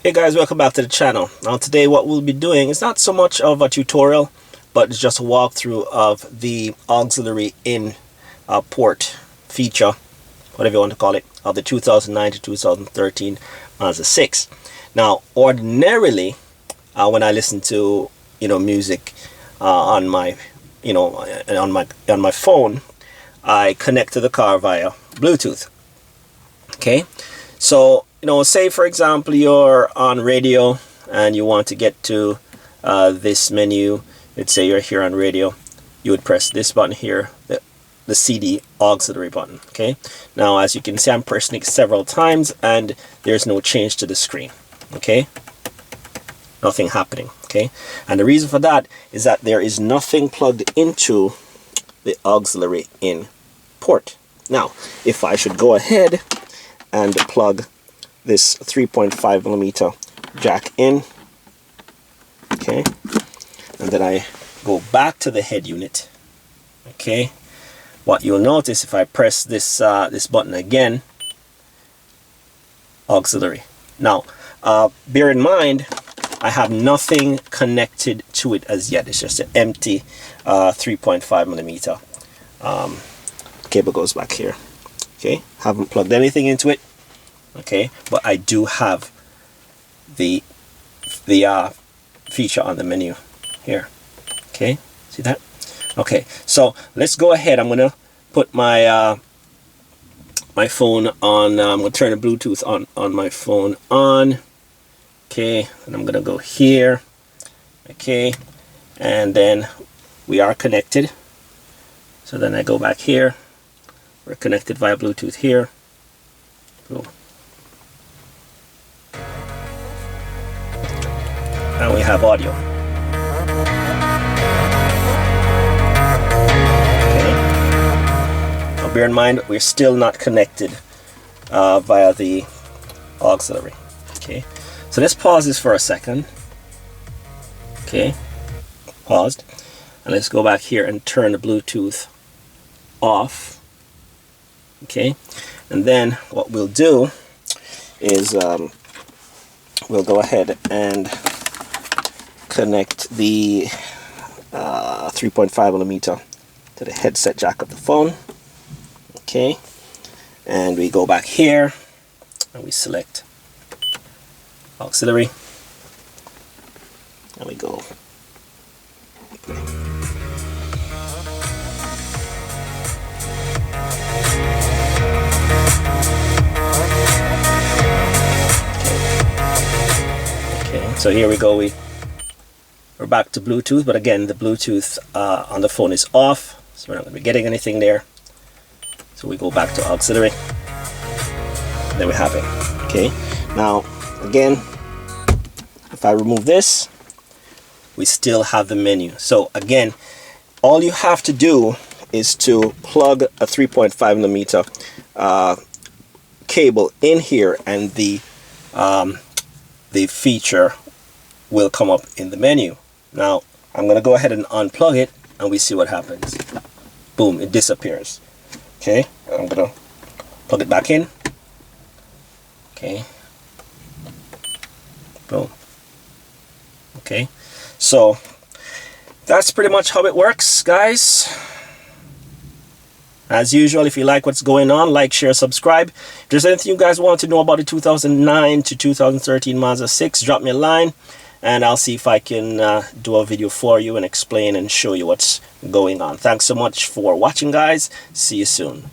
Hey guys, welcome back to the channel. Now today what we'll be doing is not so much of a tutorial, but it's just a walkthrough of the auxiliary in port feature, whatever you want to call it, of the 2009 to 2013 Mazda 6. Now ordinarily when I listen to music on my on my phone, I connect to the car via Bluetooth. Okay, so say for example you're on radio and you want to get to this menu. Let's say you're here on radio, you would press this button here, the CD auxiliary button. Okay, now as you can see, I'm pressing it several times and there's no change to the screen. Okay, nothing happening. Okay, and the reason for that is that there is nothing plugged into the auxiliary in port. Now if I should go ahead and plug this 3.5mm jack in, okay, and then I go back to the head unit. Okay, what you'll notice if I press this this button again, auxiliary. Now bear in mind I have nothing connected to it as yet. It's just an empty 3.5mm cable goes back here. Okay, haven't plugged anything into it. Okay, but I do have the feature on the menu here. Okay, see that? Okay, so let's go ahead. I'm gonna put my my phone on. I'm gonna turn the Bluetooth on my phone on. Okay, and I'm gonna go here. Okay, and then we are connected. So then I go back here. We're connected via Bluetooth here. Boom. And we have audio. Okay. Now bear in mind we're still not connected via the auxiliary. Okay, so let's pause this for a second. Okay, paused, and let's go back here and turn the Bluetooth off. Okay, and then what we'll do is we'll go ahead and connect the 3.5mm to the headset jack of the phone. Okay, and we go back here and we select auxiliary and we go okay. So here we go, we're back to Bluetooth, but again the Bluetooth on the phone is off, so we're not going to be getting anything there. So we go back to auxiliary. There we have it. Okay, now again if I remove this, we still have the menu. So again, all you have to do is to plug a 3.5mm cable in here and the feature will come up in the menu. Now I'm gonna go ahead and unplug it and we see what happens. Boom, it disappears. Okay, I'm gonna plug it back in. Okay, boom. Okay, so that's pretty much how it works, guys. As usual, if you like what's going on, like, share, subscribe. If there's anything you guys want to know about the 2009 to 2013 Mazda 6, drop me a line and I'll see if I can do a video for you and explain and show you what's going on. Thanks so much for watching, guys. See you soon.